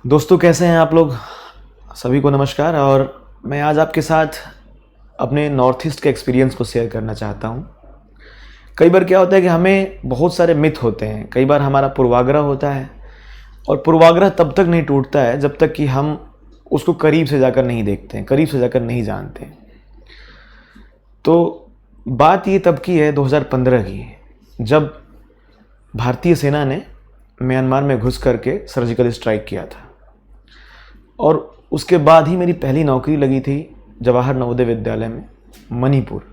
दोस्तों, कैसे हैं आप लोग? सभी को नमस्कार। और मैं आज आपके साथ अपने नॉर्थ ईस्ट के एक्सपीरियंस को शेयर करना चाहता हूं। कई बार क्या होता है कि हमें बहुत सारे मिथ होते हैं, कई बार हमारा पूर्वाग्रह होता है, और पूर्वाग्रह तब तक नहीं टूटता है जब तक कि हम उसको करीब से जाकर नहीं देखते हैं, करीब से जाकर नहीं जानते हैं। तो बात ये तब की है 2015 की, जब भारतीय सेना ने म्यांमार में घुस करके सर्जिकल स्ट्राइक किया था। और उसके बाद ही मेरी पहली नौकरी लगी थी जवाहर नवोदय विद्यालय में, मणिपुर,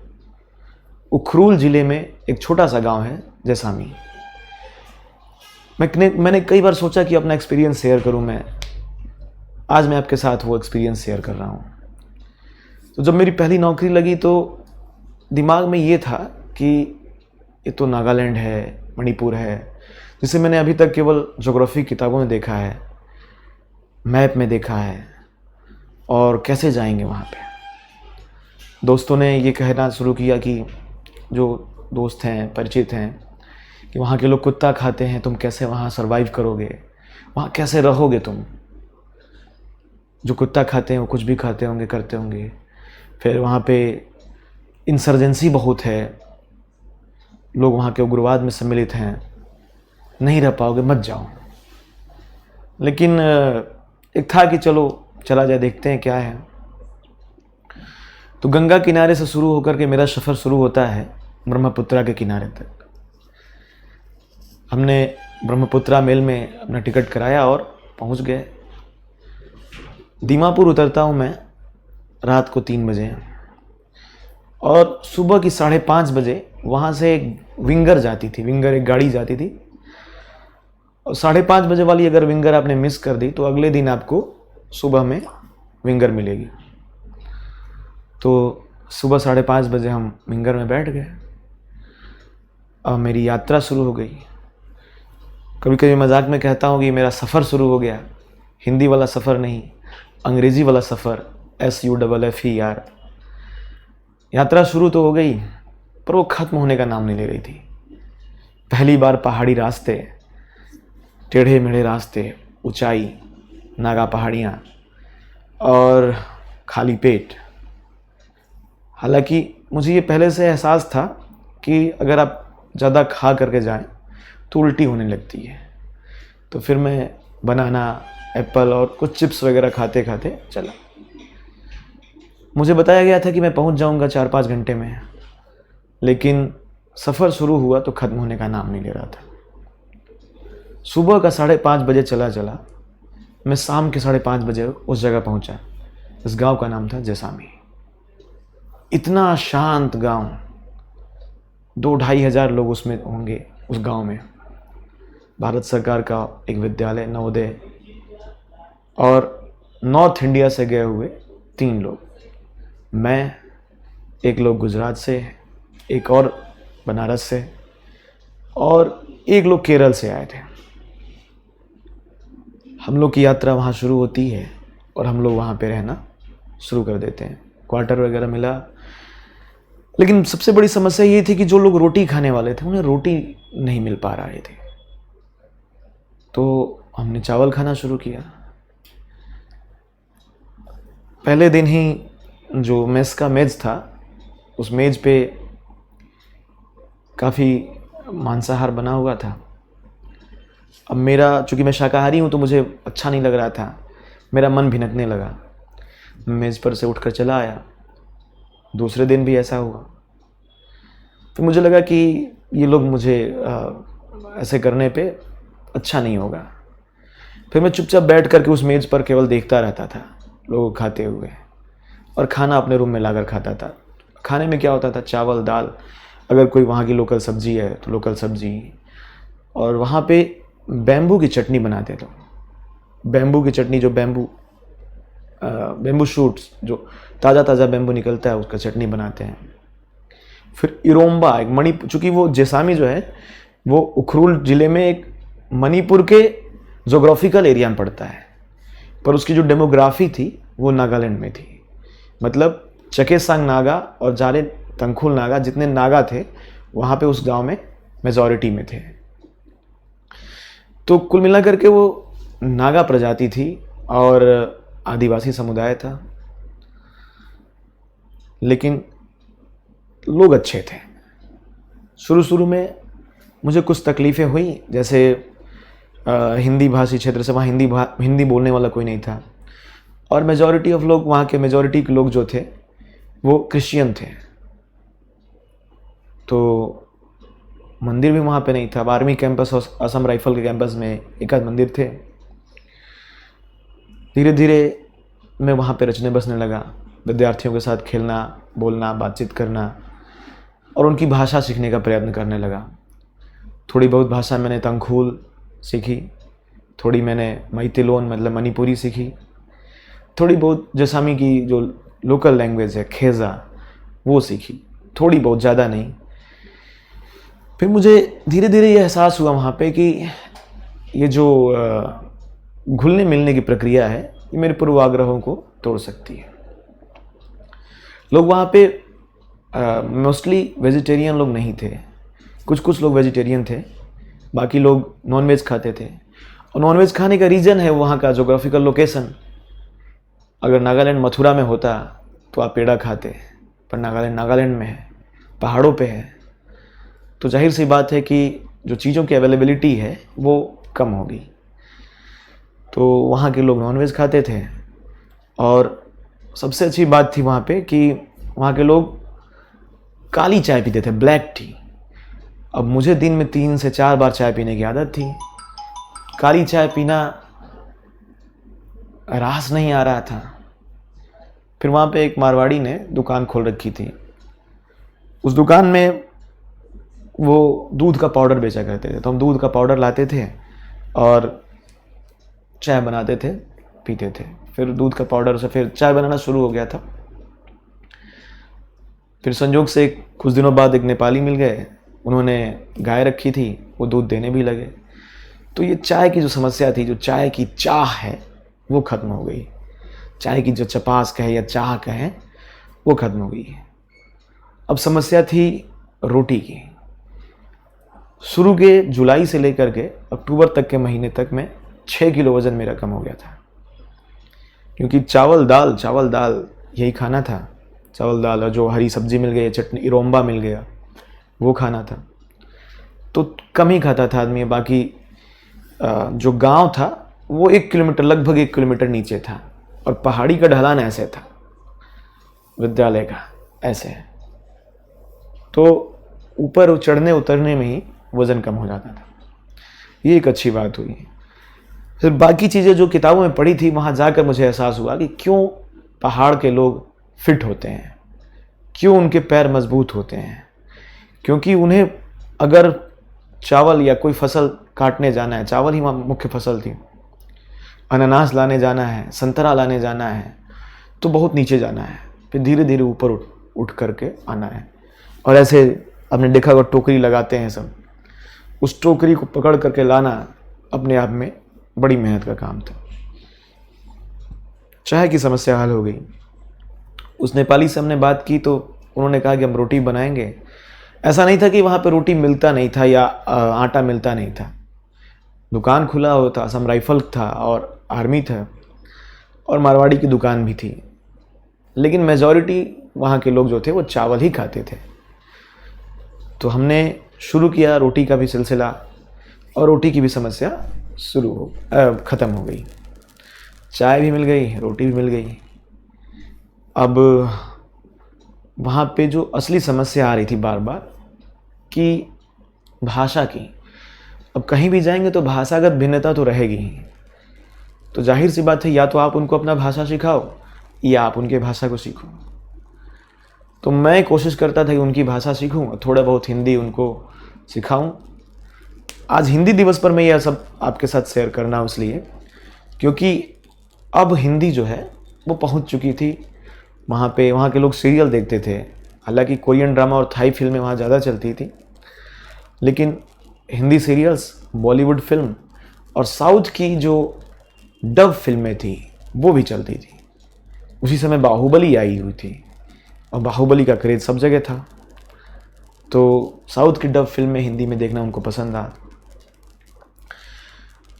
उखरूल ज़िले में एक छोटा सा गांव है जैसामी। मैंने कई बार सोचा कि अपना एक्सपीरियंस शेयर करूं। आज मैं आपके साथ वो एक्सपीरियंस शेयर कर रहा हूं। तो जब मेरी पहली नौकरी लगी तो दिमाग में ये था कि ये तो नागालैंड है, मणिपुर है, जिसे मैंने अभी तक केवल ज्योग्राफी किताबों में देखा है, मैप में देखा है, और कैसे जाएंगे वहाँ पे। दोस्तों ने ये कहना शुरू किया कि जो दोस्त हैं, परिचित हैं, कि वहाँ के लोग कुत्ता खाते हैं, तुम कैसे वहाँ सरवाइव करोगे, वहाँ कैसे रहोगे तुम। जो कुत्ता खाते हैं वो कुछ भी खाते होंगे, करते होंगे। फिर वहाँ पे इंसर्जेंसी बहुत है, लोग वहाँ के उग्रवाद में सम्मिलित हैं, नहीं रह पाओगे, मत जाओ। लेकिन एक था कि चलो चला जाए, देखते हैं क्या है। तो गंगा किनारे से शुरू होकर के मेरा सफ़र शुरू होता है ब्रह्मपुत्रा के किनारे तक। हमने ब्रह्मपुत्रा मेल में अपना टिकट कराया और पहुंच गए। दीमापुर उतरता हूं मैं रात को 3 बजे, और सुबह की 5:30 बजे वहाँ से एक विंगर जाती थी, एक गाड़ी जाती थी। और 5:30 बजे वाली अगर विंगर आपने मिस कर दी तो अगले दिन आपको सुबह में विंगर मिलेगी। तो सुबह 5:30 बजे हम विंगर में बैठ गए और मेरी यात्रा शुरू हो गई। कभी कभी मजाक में कहता हूँ कि मेरा सफ़र शुरू हो गया। हिंदी वाला सफ़र नहीं, अंग्रेज़ी वाला सफ़र, SUFFER। यात्रा शुरू तो हो गई, पर वो ख़त्म होने का नाम नहीं ले रही थी। पहली बार पहाड़ी रास्ते, टेढ़े मेढ़े रास्ते, ऊंचाई, नागा पहाड़ियाँ और खाली पेट। हालांकि मुझे ये पहले से एहसास था कि अगर आप ज़्यादा खा करके जाएं तो उल्टी होने लगती है। तो फिर मैं बनाना, एप्पल और कुछ चिप्स वगैरह खाते खाते चला। मुझे बताया गया था कि मैं पहुंच जाऊंगा 4-5 घंटे में, लेकिन सफ़र शुरू हुआ तो ख़त्म होने का नाम नहीं ले रहा था। सुबह का 5:30 बजे चला, मैं शाम के 5:30 बजे उस जगह पहुंचा। इस गांव का नाम था जैसामी। इतना शांत गांव, 2-2.5 हज़ार लोग उसमें होंगे उस गांव में। भारत सरकार का एक विद्यालय, नवोदय, और नॉर्थ इंडिया से गए हुए 3 लोग, मैं, एक लोग गुजरात से, एक और बनारस से, और एक लोग केरल से आए थे। हम लोग की यात्रा वहाँ शुरू होती है और हम लोग वहाँ पे रहना शुरू कर देते हैं। क्वार्टर वगैरह मिला, लेकिन सबसे बड़ी समस्या ये थी कि जो लोग रोटी खाने वाले थे उन्हें रोटी नहीं मिल पा रहे थे। तो हमने चावल खाना शुरू किया। पहले दिन ही जो मेस का मेज़ था, उस मेज़ पे काफ़ी मांसाहार बना हुआ था। अब मेरा, चूँकि मैं शाकाहारी हूँ तो मुझे अच्छा नहीं लग रहा था, मेरा मन भिनकने लगा। मेज़ पर से उठकर चला आया। दूसरे दिन भी ऐसा हुआ। तो मुझे लगा कि ये लोग मुझे ऐसे करने पे अच्छा नहीं होगा। फिर मैं चुपचाप बैठ करके उस मेज़ पर केवल देखता रहता था लोग खाते हुए, और खाना अपने रूम में लाकर खाता था। खाने में क्या होता था, चावल, दाल, अगर कोई वहाँ की लोकल सब्ज़ी है तो लोकल सब्ज़ी, और वहाँ पे बैम्बू की चटनी बनाते थे। बैम्बू की चटनी, जो बैम्बू शूट्स, जो ताज़ा बैम्बू निकलता है, उसका चटनी बनाते हैं। फिर इरोम्बा, एक मणिपुर, चूँकि वो जैसामी जो है वो उखरूल ज़िले में एक मणिपुर के जोग्राफिकल एरिया में पड़ता है, पर उसकी जो डेमोग्राफी थी वो नागालैंड में थी। मतलब चकेसांग नागा और जारे तंगखुल नागा, जितने नागा थे वहाँ पे उस गांव में मेजॉरिटी में थे। तो कुल मिला करके वो नागा प्रजाति थी और आदिवासी समुदाय था, लेकिन लोग अच्छे थे। शुरू शुरू में मुझे कुछ तकलीफ़ें हुई, जैसे हिंदी भाषी क्षेत्र से, वहाँ हिंदी बोलने वाला कोई नहीं था, और मेजॉरिटी ऑफ लोग, वहाँ के मेजॉरिटी के लोग जो थे वो क्रिश्चियन थे। तो मंदिर भी वहाँ पे नहीं था। आर्मी कैंपस और असम राइफल के कैंपस में एक आध मंदिर थे। धीरे धीरे मैं वहाँ पे रचने बसने लगा, विद्यार्थियों के साथ खेलना, बोलना, बातचीत करना और उनकी भाषा सीखने का प्रयत्न करने लगा। थोड़ी बहुत भाषा मैंने तंखूल सीखी, थोड़ी मैंने मैतेलोन मतलब मणिपुरी सीखी, थोड़ी बहुत जसामी की जो लोकल लैंग्वेज है खेजा वो सीखी, थोड़ी बहुत, ज़्यादा नहीं। फिर मुझे धीरे धीरे ये एहसास हुआ वहाँ पे कि ये जो घुलने मिलने की प्रक्रिया है ये मेरे पूर्वाग्रहों को तोड़ सकती है। लोग वहाँ पे मोस्टली वेजिटेरियन लोग नहीं थे, कुछ लोग वेजिटेरियन थे, बाकी लोग नॉनवेज खाते थे। और नॉनवेज खाने का रीज़न है वहाँ का जोग्राफिकल लोकेशन। अगर नागालैंड मथुरा में होता तो आप पेड़ा खाते, पर नागालैंड में है, पहाड़ों पे है, तो जाहिर सी बात है कि जो चीज़ों की अवेलेबिलिटी है वो कम होगी। तो वहाँ के लोग नॉनवेज खाते थे। और सबसे अच्छी बात थी वहाँ पे कि वहाँ के लोग काली चाय पीते थे, ब्लैक टी। अब मुझे दिन में 3 से 4 बार चाय पीने की आदत थी, काली चाय पीना रास नहीं आ रहा था। फिर वहाँ पे एक मारवाड़ी ने दुकान खोल रखी थी। उस दुकान में वो दूध का पाउडर बेचा करते थे, तो हम दूध का पाउडर लाते थे और चाय बनाते थे, पीते थे। फिर दूध का पाउडर से फिर चाय बनाना शुरू हो गया था। फिर संयोग से कुछ दिनों बाद एक नेपाली मिल गए, उन्होंने गाय रखी थी, वो दूध देने भी लगे। तो ये चाय की जो समस्या थी, जो चाय की चाह है वो ख़त्म हो गई। चाय की जो चपास कहे या चाह कहे वो ख़त्म हो गई। अब समस्या थी रोटी की। शुरू के जुलाई से लेकर के अक्टूबर तक के महीने तक में 6 किलो वज़न मेरा कम हो गया था, क्योंकि चावल दाल यही खाना था। चावल दाल और जो हरी सब्जी मिल गई, चटनी इरोम्बा मिल गया, वो खाना था। तो कम ही खाता था आदमी। बाकी जो गांव था वो 1 किलोमीटर, लगभग 1 किलोमीटर नीचे था, और पहाड़ी का ढलान ऐसे था विद्यालय का, ऐसे। तो ऊपर चढ़ने उतरने में ही वज़न कम हो जाता था। ये एक अच्छी बात हुई। फिर बाकी चीज़ें जो किताबों में पढ़ी थी, वहाँ जाकर मुझे एहसास हुआ कि क्यों पहाड़ के लोग फिट होते हैं, क्यों उनके पैर मजबूत होते हैं। क्योंकि उन्हें अगर चावल या कोई फसल काटने जाना है, चावल ही मुख्य फसल थी, अनानास लाने जाना है, संतरा लाने जाना है, तो बहुत नीचे जाना है, फिर धीरे धीरे ऊपर उठ करके आना है। और ऐसे आपने देखा अगर टोकरी लगाते हैं सब, उस टोकरी को पकड़ करके लाना अपने आप में बड़ी मेहनत का काम था। चाय की समस्या हल हो गई। उस नेपाली से हमने बात की तो उन्होंने कहा कि हम रोटी बनाएंगे। ऐसा नहीं था कि वहाँ पे रोटी मिलता नहीं था या आटा मिलता नहीं था। दुकान खुला होता, असम राइफल था और आर्मी था और मारवाड़ी की दुकान भी थी, लेकिन मेजॉरिटी वहाँ के लोग जो थे वो चावल ही खाते थे। तो हमने शुरू किया रोटी का भी सिलसिला, और रोटी की भी समस्या ख़त्म हो गई। चाय भी मिल गई, रोटी भी मिल गई। अब वहाँ पे जो असली समस्या आ रही थी बार बार कि भाषा की। अब कहीं भी जाएंगे तो भाषागत भिन्नता तो रहेगी ही। तो जाहिर सी बात है, या तो आप उनको अपना भाषा सिखाओ या आप उनके भाषा को सीखो। तो मैं कोशिश करता था कि उनकी भाषा सीखूं और थोड़ा बहुत हिंदी उनको सिखाऊं। आज हिंदी दिवस पर मैं यह सब आपके साथ शेयर करना इसलिए क्योंकि अब हिंदी जो है वो पहुंच चुकी थी वहाँ पे। वहाँ के लोग सीरियल देखते थे, हालांकि कोरियन ड्रामा और थाई फिल्में वहाँ ज़्यादा चलती थी, लेकिन हिंदी सीरियल्स, बॉलीवुड फिल्म और साउथ की जो डब फिल्में थी वो भी चलती थी। उसी समय बाहुबली आई हुई थी और बाहुबली का क्रेज़ सब जगह था, तो साउथ की डब फिल्में हिंदी में देखना उनको पसंद आ।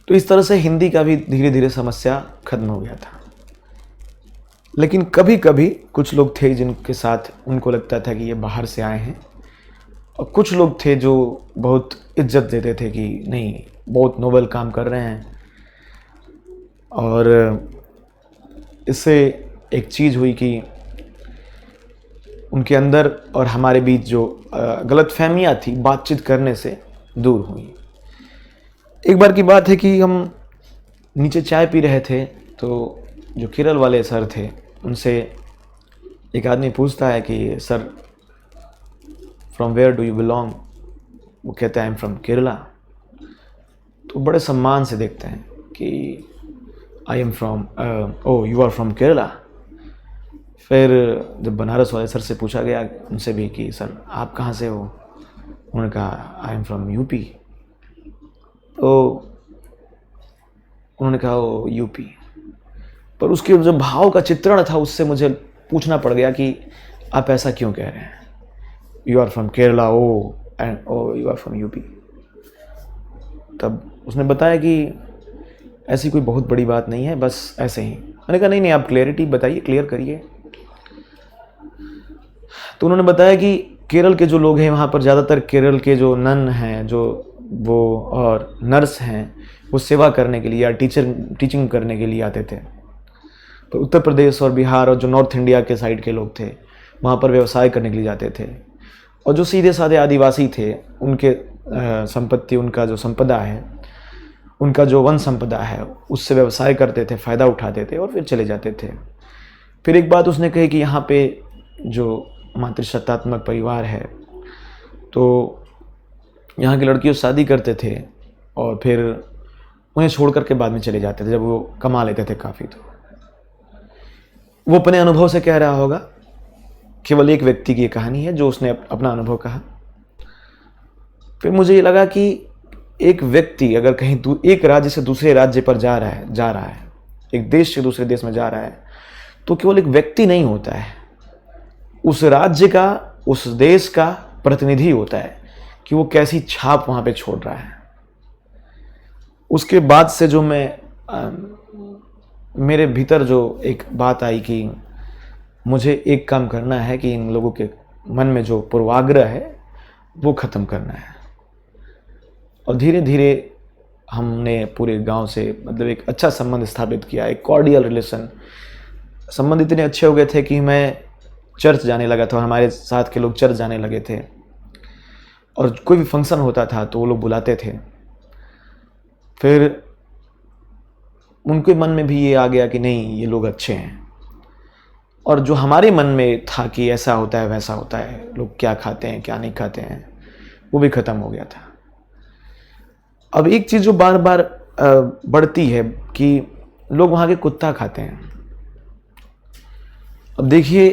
तो इस तरह से हिंदी का भी धीरे धीरे समस्या खत्म हो गया था। लेकिन कभी कभी कुछ लोग थे जिनके साथ उनको लगता था कि ये बाहर से आए हैं, और कुछ लोग थे जो बहुत इज्जत देते थे कि नहीं, बहुत नोबल काम कर रहे हैं। और इससे एक चीज़ हुई कि उनके अंदर और हमारे बीच जो गलतफहमियां थी बातचीत करने से दूर हुई। एक बार की बात है कि हम नीचे चाय पी रहे थे, तो जो केरल वाले सर थे उनसे एक आदमी पूछता है कि sir from where do you belong. वो कहता है आई एम फ्रॉम केरला। तो बड़े सम्मान से देखते हैं कि I am from oh you are from Kerala. फिर जब बनारस वाले सर से पूछा गया उनसे भी कि सर आप कहाँ से हो, उन्होंने कहा आई एम फ्रॉम यूपी। तो उन्होंने कहा ओ यूपी। पर उसके जो भाव का चित्रण था उससे मुझे पूछना पड़ गया कि आप ऐसा क्यों कह रहे हैं, you are from Kerala oh and oh you are from UP. तब उसने बताया कि ऐसी कोई बहुत बड़ी बात नहीं है, बस ऐसे ही। मैंने कहा नहीं नहीं, आप क्लियरिटी बताइए, क्लियर करिए। तो उन्होंने बताया कि केरल के जो लोग हैं वहाँ पर ज़्यादातर केरल के जो नन हैं, जो वो और नर्स हैं, वो सेवा करने के लिए या टीचिंग करने के लिए आते थे। तो उत्तर प्रदेश और बिहार और जो नॉर्थ इंडिया के साइड के लोग थे वहाँ पर व्यवसाय करने के लिए जाते थे। और जो सीधे साधे आदिवासी थे उनके संपत्ति, उनका जो संपदा है, उनका जो वन संपदा है, उससे व्यवसाय करते थे, फ़ायदा उठाते थे और फिर चले जाते थे। फिर एक बात उसने कही कि यहाँ पे जो मातृसत्तात्मक परिवार है, तो यहाँ की लड़कियों से शादी करते थे और फिर उन्हें छोड़ करके बाद में चले जाते थे जब वो कमा लेते थे काफ़ी। तो वो अपने अनुभव से कह रहा होगा, केवल एक व्यक्ति की ये कहानी है जो उसने अपना अनुभव कहा। फिर मुझे ये लगा कि एक व्यक्ति अगर कहीं एक राज्य से दूसरे राज्य पर जा रहा है, एक देश से दूसरे देश में जा रहा है, तो केवल एक व्यक्ति नहीं होता है, उस राज्य का, उस देश का प्रतिनिधि होता है कि वो कैसी छाप वहाँ पे छोड़ रहा है। उसके बाद से जो मेरे भीतर जो एक बात आई कि मुझे एक काम करना है कि इन लोगों के मन में जो पूर्वाग्रह है वो ख़त्म करना है। और धीरे धीरे हमने पूरे गांव से मतलब एक अच्छा संबंध स्थापित किया, एक कॉर्डियल रिलेशन। संबंध इतने अच्छे हो गए थे कि मैं चर्च जाने लगा था, हमारे साथ के लोग चर्च जाने लगे थे, और कोई भी फंक्शन होता था तो वो लोग बुलाते थे। फिर उनके मन में भी ये आ गया कि नहीं, ये लोग अच्छे हैं। और जो हमारे मन में था कि ऐसा होता है वैसा होता है, लोग क्या खाते हैं क्या नहीं खाते हैं, वो भी ख़त्म हो गया था। अब एक चीज़ जो बार बार बढ़ती है कि लोग वहाँ के कुत्ता खाते हैं। अब देखिए,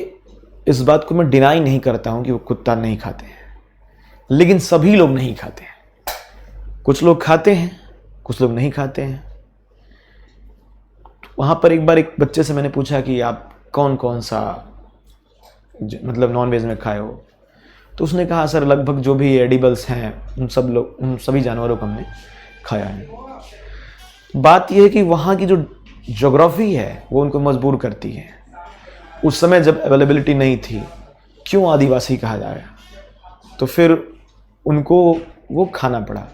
इस बात को मैं डिनाई नहीं करता हूँ कि वो कुत्ता नहीं खाते हैं, लेकिन सभी लोग नहीं खाते हैं। कुछ लोग खाते हैं, कुछ लोग नहीं खाते हैं। वहाँ पर एक बार एक बच्चे से मैंने पूछा कि आप कौन कौन सा मतलब नॉन वेज में खाए हो, तो उसने कहा सर लगभग जो भी एडिबल्स हैं उन सभी जानवरों को हमने खाया है। बात यह है कि वहाँ की जो ज्योग्राफी है वो उनको मजबूर करती है। उस समय जब अवेलेबिलिटी नहीं थी, क्यों आदिवासी कहा जाए, तो फिर उनको वो खाना पड़ा।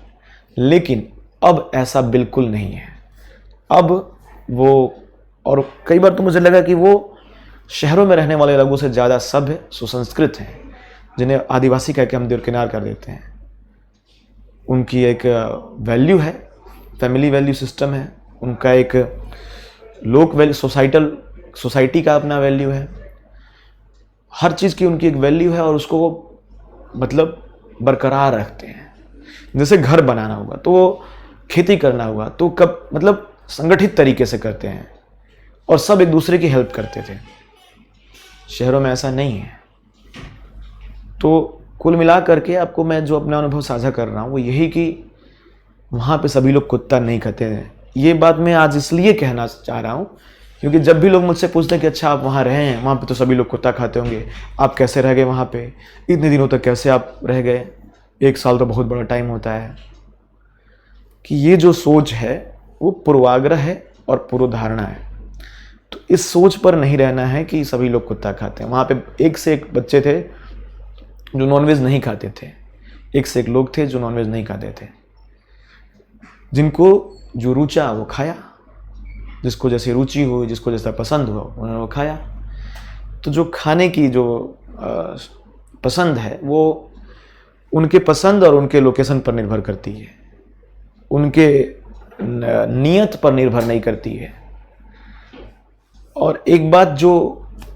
लेकिन अब ऐसा बिल्कुल नहीं है। अब वो, और कई बार तो मुझे लगा कि वो शहरों में रहने वाले लोगों से ज़्यादा सभ्य सुसंस्कृत हैं, जिन्हें आदिवासी कह के हम दरकिनार कर देते हैं। उनकी एक वैल्यू है, फैमिली वैल्यू सिस्टम है, उनका एक लोक वैल्यू, सोसाइटी का अपना वैल्यू है, हर चीज़ की उनकी एक वैल्यू है, और उसको वो मतलब बरकरार रखते हैं। जैसे घर बनाना होगा तो वो खेती करना होगा तो कब मतलब संगठित तरीके से करते हैं, और सब एक दूसरे की हेल्प करते थे। शहरों में ऐसा नहीं है। तो कुल मिला करके आपको मैं जो अपना अनुभव साझा कर रहा हूँ वो यही कि वहाँ पे सभी लोग कुत्ता नहीं खाते हैं। ये बात मैं आज इसलिए कहना चाह रहा हूँ क्योंकि जब भी लोग मुझसे पूछते हैं कि अच्छा आप वहाँ रहे हैं, वहाँ पे तो सभी लोग कुत्ता खाते होंगे, आप कैसे रह गए वहाँ पे, इतने दिनों तक कैसे आप रह गए, 1 साल तो बहुत बड़ा टाइम होता है, कि ये जो सोच है वो पूर्वाग्रह है और पूर्वधारणा है। तो इस सोच पर नहीं रहना है कि सभी लोग कुत्ता खाते हैं। वहाँ पे एक से एक बच्चे थे जो नॉनवेज नहीं खाते थे, एक से एक लोग थे जो नॉनवेज नहीं खाते थे। जिनको जो रुचा वो खाया, जिसको जैसी रुचि हुई, जिसको जैसा पसंद हुआ उन्होंने वो खाया। तो जो खाने की जो पसंद है वो उनके पसंद और उनके लोकेशन पर निर्भर करती है, उनके नियत पर निर्भर नहीं करती है। और एक बात जो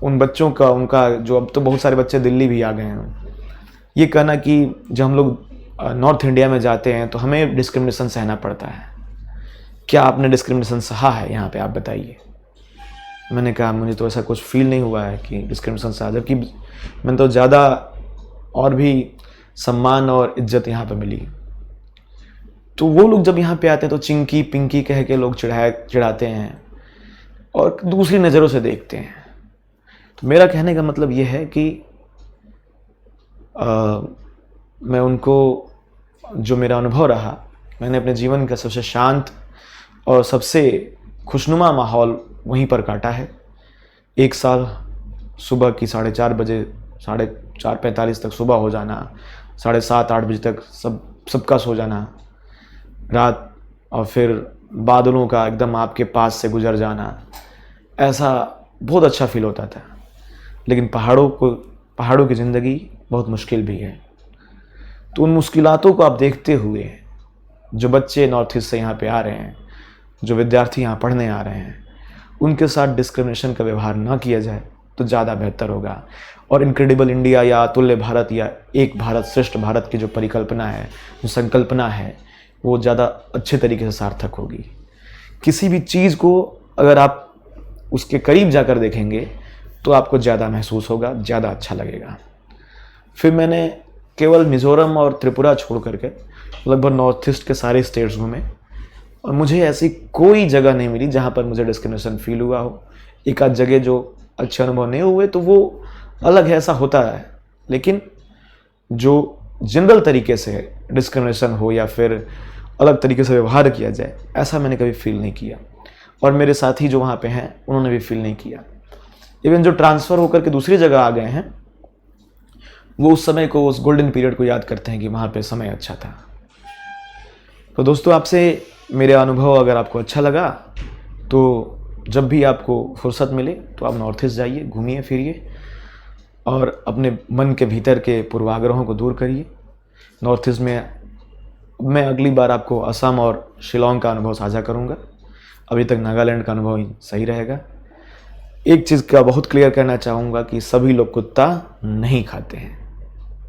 उन बच्चों का, उनका जो, अब तो बहुत सारे बच्चे दिल्ली भी आ गए हैं, ये कहना कि जब हम लोग नॉर्थ इंडिया में जाते हैं तो हमें डिस्क्रिमिनेशन सहना पड़ता है। क्या आपने डिस्क्रिमिनेशन सहा है यहाँ पे, आप बताइए। मैंने कहा मुझे तो ऐसा कुछ फील नहीं हुआ है कि डिस्क्रिमिनेशन सहा, जबकि मैंने तो ज़्यादा और भी सम्मान और इज्जत यहाँ पे मिली। तो वो लोग जब यहाँ पे आते हैं तो चिंकी पिंकी कह के लोग चिढ़ाते हैं और दूसरी नज़रों से देखते हैं। तो मेरा कहने का मतलब ये है कि मैं उनको, जो मेरा अनुभव रहा, मैंने अपने जीवन का सबसे शांत और सबसे खुशनुमा माहौल वहीं पर काटा है। एक साल सुबह की 4:30 बजे, 4:45 तक सुबह हो जाना, 7:30-8 बजे तक सबका सो जाना रात, और फिर बादलों का एकदम आपके पास से गुजर जाना, ऐसा बहुत अच्छा फील होता था। लेकिन पहाड़ों की ज़िंदगी बहुत मुश्किल भी है। तो उन मुश्किलातों को आप देखते हुए जो बच्चे नॉर्थ ईस्ट से यहाँ पे आ रहे हैं, जो विद्यार्थी यहाँ पढ़ने आ रहे हैं, उनके साथ डिस्क्रिमिनेशन का व्यवहार ना किया जाए तो ज़्यादा बेहतर होगा। और इनक्रेडिबल इंडिया या अतुल्य भारत या एक भारत श्रेष्ठ भारत की जो परिकल्पना है, जो संकल्पना है, वो ज़्यादा अच्छे तरीके से सार्थक होगी। किसी भी चीज़ को अगर आप उसके करीब जाकर देखेंगे तो आपको ज़्यादा महसूस होगा, ज़्यादा अच्छा लगेगा। फिर मैंने केवल मिज़ोरम और त्रिपुरा छोड़ करके लगभग नॉर्थ ईस्ट के सारे स्टेट्स घूमे और मुझे ऐसी कोई जगह नहीं मिली जहाँ पर मुझे डिस्क्रिमिनेशन फील हुआ हो। एक आध जगह जो अच्छे अनुभव नहीं हुए तो वो अलग है, ऐसा होता है। लेकिन जो जनरल तरीके से डिस्क्रिमिनेशन हो या फिर अलग तरीके से व्यवहार किया जाए, ऐसा मैंने कभी फील नहीं किया और मेरे साथी जो वहाँ पे हैं उन्होंने भी फील नहीं किया। इवन जो ट्रांसफ़र होकर के दूसरी जगह आ गए हैं वो उस समय को, उस गोल्डन पीरियड को याद करते हैं कि वहाँ पे समय अच्छा था। तो दोस्तों, आपसे मेरे अनुभव अगर आपको अच्छा लगा तो जब भी आपको फुर्सत मिले तो आप नॉर्थ ईस्ट जाइए, घूमिए फिरिए और अपने मन के भीतर के पूर्वाग्रहों को दूर करिए। नॉर्थ ईस्ट में मैं अगली बार आपको असम और शिलोंग का अनुभव साझा करूँगा। अभी तक नागालैंड का अनुभव ही सही रहेगा। एक चीज़ का बहुत क्लियर करना चाहूँगा कि सभी लोग कुत्ता नहीं खाते हैं,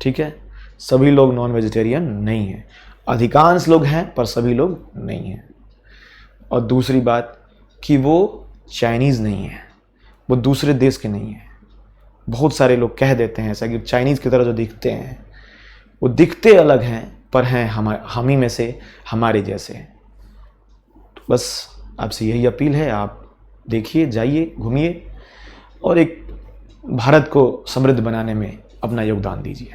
ठीक है? सभी लोग नॉन वेजिटेरियन नहीं हैं। अधिकांश लोग हैं पर सभी लोग नहीं हैं। और दूसरी बात कि वो चाइनीज़ नहीं है, वो दूसरे देश के नहीं हैं। बहुत सारे लोग कह देते हैं ऐसा कि चाइनीज़ की तरह जो दिखते हैं वो दिखते अलग हैं पर हैं हम ही में से, हमारे जैसे। तो बस आपसे यही अपील है, आप देखिए, जाइए, घूमिए और एक भारत को समृद्ध बनाने में अपना योगदान दीजिए।